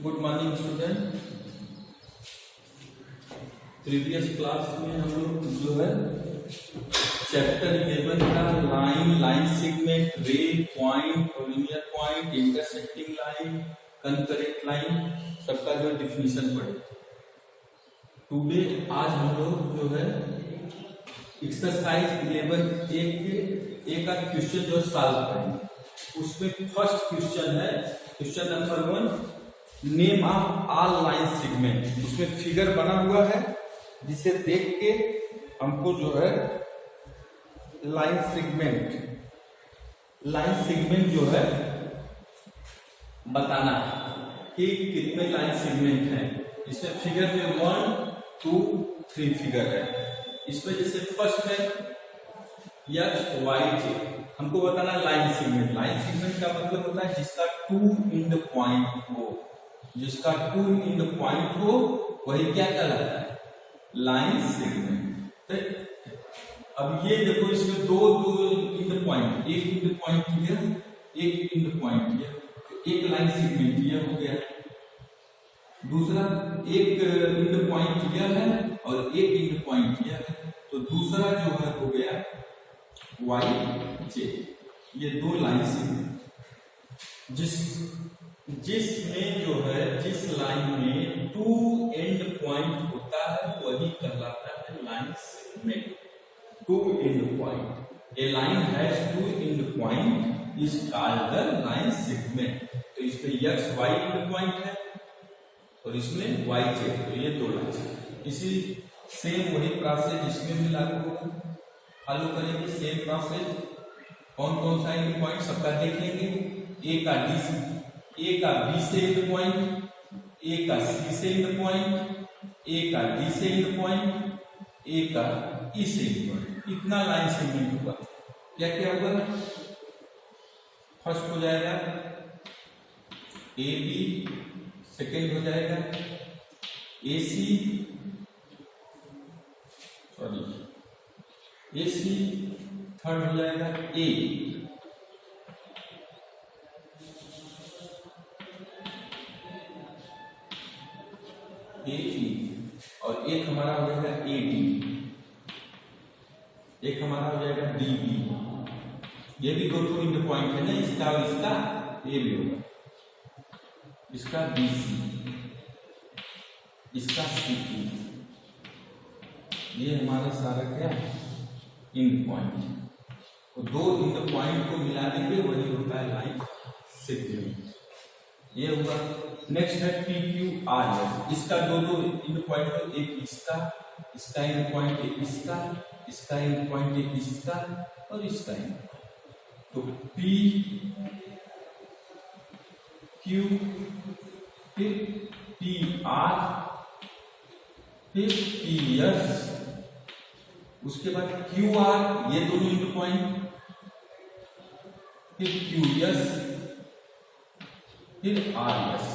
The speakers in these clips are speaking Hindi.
Good morning student. Previous class में हम लोग जो है चैप्टर 11 का लाइन सेगमेंट, रे, point, collinear point, intersecting line, concurrent line सबका जो डिफिनीशन पढ़े। टुडे आज हम लोग जो है एक्सरसाइज 11 एक का क्वेश्चन जो सॉल्व करेंगे। उसमें फर्स्ट क्वेश्चन है question number 1, name of all line segment. उसमें फिगर बना हुआ है जिसे देख के हमको जो है लाइन सेगमेंट जो है बताना है कि कितने लाइन सेगमेंट हैं। इसमें फिगर में 1, 2, 3 फिगर है। इसमें जैसे फर्स्ट है एक्स वाई जे, हमको बताना लाइन सेगमेंट। लाइन सेगमेंट का मतलब होता है जिसका 2 इन द पॉइंट हो, जिसका 2 इन द पॉइंट हो वही क्या कहलाता है, लाइन सेगमेंट। अब ये देखो इसमें दो इन द पॉइंट, एक इन द पॉइंट हियर, एक इन द पॉइंट हियर, तो एक लाइन सेगमेंट ये हो गया। दूसरा एक इन द पॉइंट हियर है और एक इन द पॉइंट हियर है, तो दूसरा जो है हो गया वाई जे। ये दो लाइन सेगमेंट जिसमें जो है जिस लाइन में 2 एंड पॉइंट होता है वही कहलाता है line segment. 2 end point, A line has 2 end point is called the line segment. तो इसमें एक्स वाई एंड पॉइंट है और इसमें वाई जे, तो ये दो लाइन। इसी सेम वही प्रोसेस इसमें भी लागू होगा, फॉलो करेंगे सेम प्रोसेस। कौन कौन सा एंड पॉइंट सबका देख लेंगे। ए का बी से एंड पॉइंट, ए का सी से एंड पॉइंट, ए का डी से एंड पॉइंट, ए का ई से एंड पॉइंट। इतना लाइन सेगमेंट होगा। क्या क्या होगा, फर्स्ट हो जाएगा ए बी, सेकेंड हो जाएगा ए सी, थर्ड हो जाएगा ए, और एक हमारा हो जाएगा ए डी, एक हमारा हो जाएगा डी बी। ये भी दो इन पॉइंट है ना, इसका और इसका, ये भी होगा इसका बी सी, इसका सी पी। ये हमारा सारा क्या इन पॉइंट, तो दो इन पॉइंट को मिला देंगे वही होता है लाइन सेगमेंट। ये होगा। नेक्स्ट है पी क्यू आर एस। इसका दो इन पॉइंट है, एक इसका इन पॉइंट एक इसका इन पॉइंट एक इसका और इसका इन। तो पी क्यू फिर पी आर फिर पी एस, उसके बाद क्यू आर, ये दोनों इन पॉइंट, फिर क्यू एस फिर आर एस।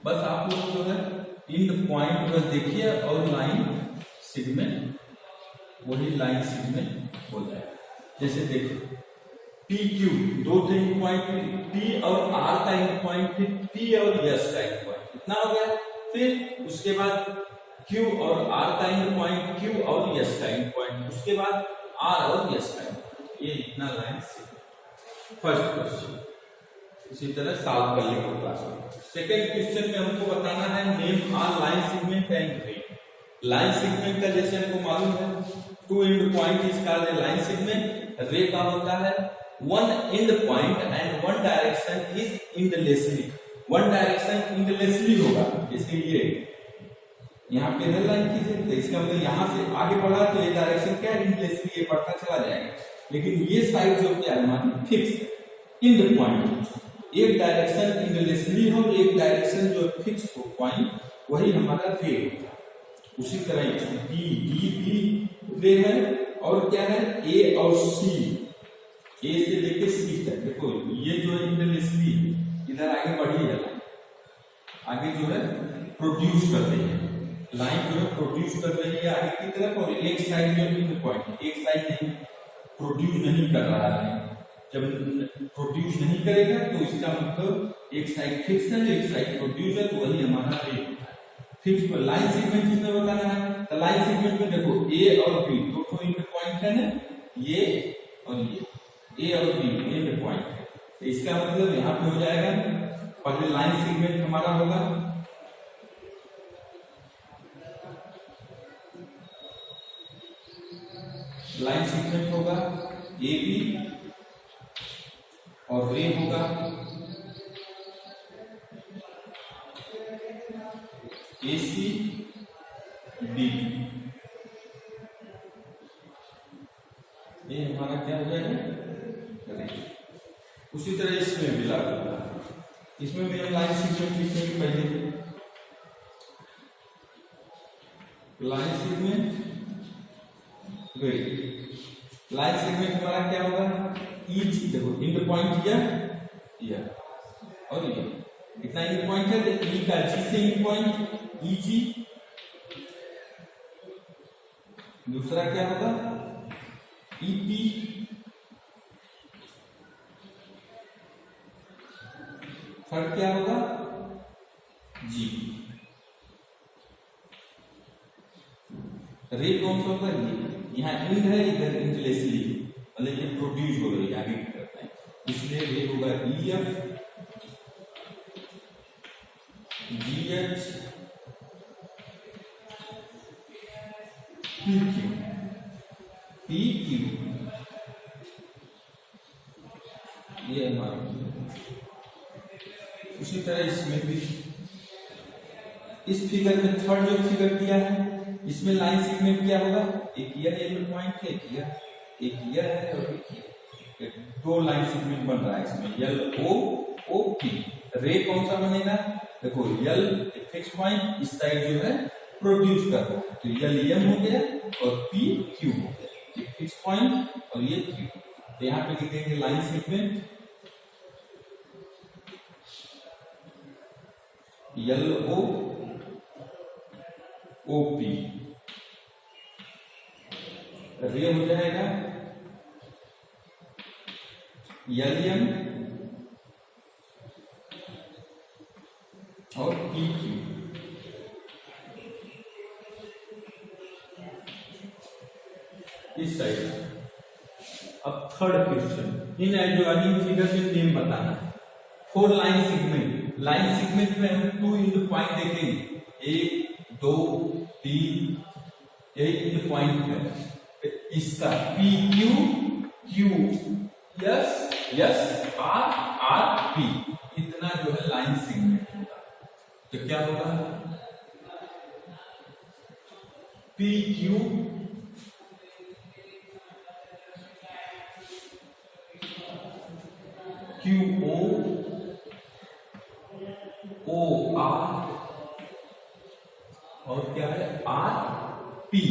बस आप लोग जो है इन पॉइंट बस देखिए और लाइन सेगमेंट, वही लाइन सेगमेंट हो जाएगा। जैसे देखिए पी क्यू दो इन पॉइंट, पी और आर का इन पॉइंट, फिर पी और एस का इन पॉइंट, इतना हो गया। फिर उसके बाद क्यू और आर का इन पॉइंट, क्यू और एस का इन पॉइंट, उसके बाद आर और एस का इन पॉइंट, ये इतना लाइन सेगमेंट। फर्स्ट क्वेश्चन इसी तरह सॉल्व कर लेंगे क्लास में। सेकंड क्वेश्चन में हमको बताना है name all line segment and ray. Line segment का जैसे हमको मालूम है 2 end point is called a line segment. Ray का होता है 1 end point and 1 direction is endlessly. 1 direction endlessly होगा। जैसे ये यहाँ पैरेलल लाइन कीजिए तो इसका मतलब यहाँ से आगे बढ़ा तो ये डायरेक्शन क्या है, इंडलेसली, ये बढ़ता चला जाएगा। लेकिन ये साइड जो क्या है हमारी फिक्स इन द पॉइंट। एक डायरेक्शन इंडलेसली हो, एक डायरेक्शन जो फिक्स हो पॉइंट, वही हमारा रे होता है। उसी तरह डी बी रे है, और क्या है ए और सी, ए से लेके सी तक। देखो ये जो है इंडलेसली, इधर आगे बढ़िएगा, आगे जो है प्रोड्यूस कर रही है लाइन, जो है प्रोड्यूस कर रही है आगे की तरफ, और एक साइड जो इन पॉइंट, एक साइड नहीं प्रोड्यूस नहीं कर रहा है। जब प्रोड्यूस नहीं करेगा तो इसका मतलब एक साइड फिक्स है, एक साइड प्रोड्यूस है, तो वही हमारा रे होता है। फिक्स पर लाइन सेगमेंट जिसमें बताना है, तो लाइन सेगमेंट में देखो ए और बी दो इंड पॉइंट है ना, ये और ये ए और बी इंड पॉइंट है, तो इसका मतलब यहाँ पे हो जाएगा पहले लाइन सेगमेंट हमारा होगा लाइन सेगमेंट होगा ए बी और रे होगा ए सी बी। ये हमारा क्या हो जाएगा रे। उसी तरह इसमें भी लागू होगा, इसमें भी हम लाइन सेगमेंट लिखेंगे पहले, लाइन सेगमेंट रे। लाइन सेगमेंट हमारा क्या होगा ईच, देखो इंड पॉइंट या और ये कितना इंड पॉइंट है, तो ई का जी से इंड पॉइंट ई जी। दूसरा क्या होगा ई पी, थर्ड क्या होगा जी। रे कौन सा होगा ये, यहाँ इंड है इधर इंडलेसली मतलब ये प्रोड्यूस हो रही है आगे करता है, इसलिए रे होगा E F G H P Q P Q. ये हमारा, उसी तरह इसमें भी इस फिगर में थर्ड जो फिगर दिया है इसमें लाइन सेगमेंट क्या होगा, एक ये एंड पॉइंट है, एक ये है और एक ये, दो लाइन सेगमेंट बन रहा है इसमें एल ओ ओ पी। रे कौन सा बनेगा, देखो एल फिक्स पॉइंट इस साइड जो है प्रोड्यूस कर रहा है, तो एल एम हो गया और पी क्यू हो गया, ये फिक्स पॉइंट और ये क्यू। तो यहाँ पे लिखेंगे line segment L O O P. Ray हो जाएगा एल एम और पी क्यू। इस साइड। अब third question, in adjoining figure से नेम बताना है। Four line segment, line segment में हम टू इंड पॉइंट देखेंगे, एक दो तीन, यही इंड पॉइंट है। इसका P Q Q S S R R P, इतना जो है लाइन सेगमेंट होगा। तो क्या होगा P Q Q O R और क्या है आर पी।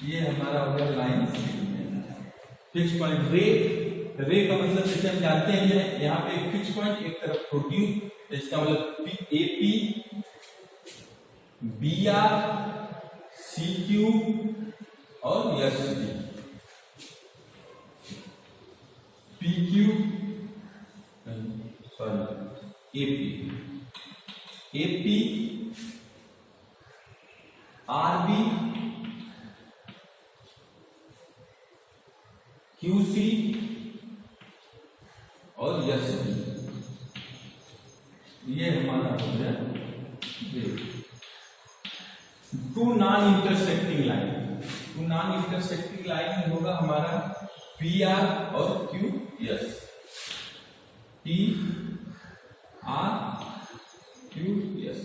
ये हमारा हो गया लाइन सेगमेंट। फिक्स पॉइंट रे, रे का मतलब जैसे हम जानते हैं यहाँ पे एक फिक्स पॉइंट एक तरफ प्रोड्यूस, तो इसका मतलब A P B R C Q और S D, P Q sorry A P R B Q C और एस डी। ये हमारा हो गया two non intersecting line. Two non intersecting line होगा हमारा पी आर और Q S, P R Q S.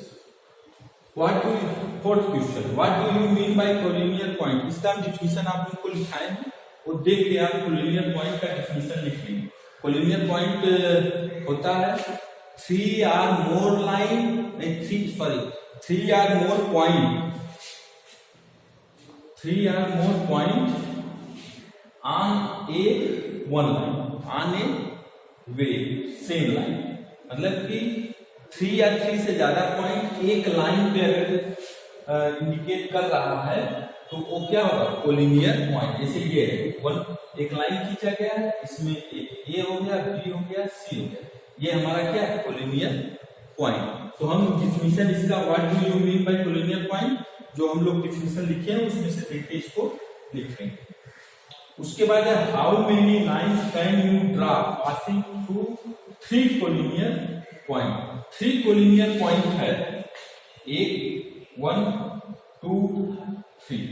Fourth question, what do you mean by collinear point. इसका डिफिनेशन आप लोग को लिखाए हैं और देख के आप कोलिनियर पॉइंट का डिफिनेशन लिख लेंगे। कोलिनियर पॉइंट होता है three or more point on a one line, on a way same line. मतलब कि थ्री या थ्री से ज्यादा पॉइंट एक लाइन पे अगर इंडिकेट कर रहा है तो वो क्या होगा, कोलिनियर पॉइंट। जैसे ये है एक लाइन खींचा गया है, इसमें ए हो गया, बी हो गया, सी हो गया, ये हमारा क्या है, कोलिनियर पॉइंट। तो हम डिफिनीशन इसका what do you mean by collinear point, जो हम लोग डिफिनीशन लिखे हैं उसमें से देखते इसको लिख रहे हैं। उसके बाद है how many lines can you draw passing through 3 collinear point. 3 collinear point है, 1 2 3,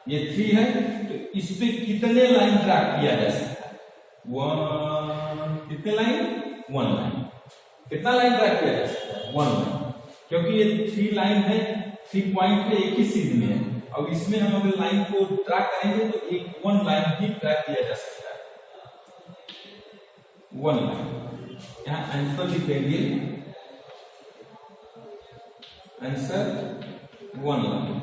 ये 3 है, तो इस पे कितने लाइन ड्रा किया जा सकता है, 1 कितने लाइन, 1 लाइन। कितना लाइन ड्रा किया जा सकता है, 1 लाइन, क्योंकि ये 3 लाइन है, 3 पॉइंट पे एक ही सीध में है। अब इसमें हम अगर लाइन को ड्रा करेंगे तो एक 1 लाइन ही ड्रा किया जा सकता है, 1 लाइन। यहाँ आंसर लिख देंगे, आंसर 1 लाइन,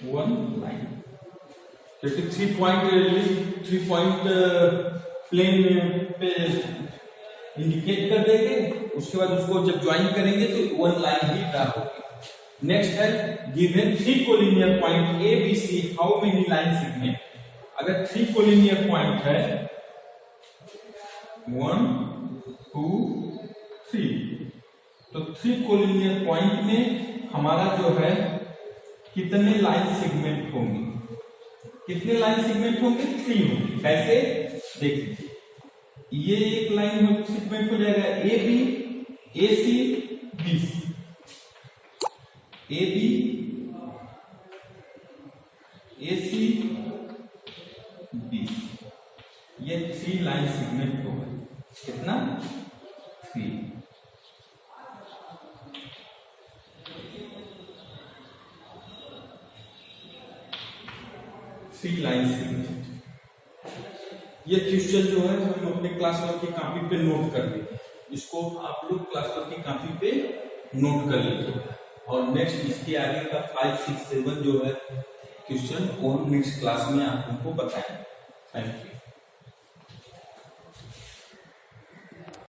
1 लाइन, क्योंकि 3 पॉइंट प्लेन पे इंडिकेट कर देंगे, उसके बाद उसको जब ज्वाइन करेंगे तो 1 लाइन ही ड्रा होगी। नेक्स्ट है given 3 collinear point A B C, how many line segment. अगर 3 कोलिनियर पॉइंट है 1 2 3, तो 3 कोलिनियर पॉइंट में हमारा जो है कितने लाइन सेगमेंट होंगे, कितने लाइन सेगमेंट होंगे, 3 होंगे। कैसे देखिए, ये एक लाइन सेगमेंट हो जाएगा A B, A C, B C, A B, A C, B C, ये 3 लाइन सेगमेंट होगा। कितना, 3। Line segment. ये क्वेश्चन जो है हम अपने क्लास वर्क की कॉपी पे नोट कर देंगे, इसको आप लोग क्लास वर्क की कॉपी पे नोट कर लीजिए, और नेक्स्ट इसके आगे का 5 6 7 जो है क्वेश्चन वो हम नेक्स्ट क्लास में आप लोगों को बताएंगे। Thank you.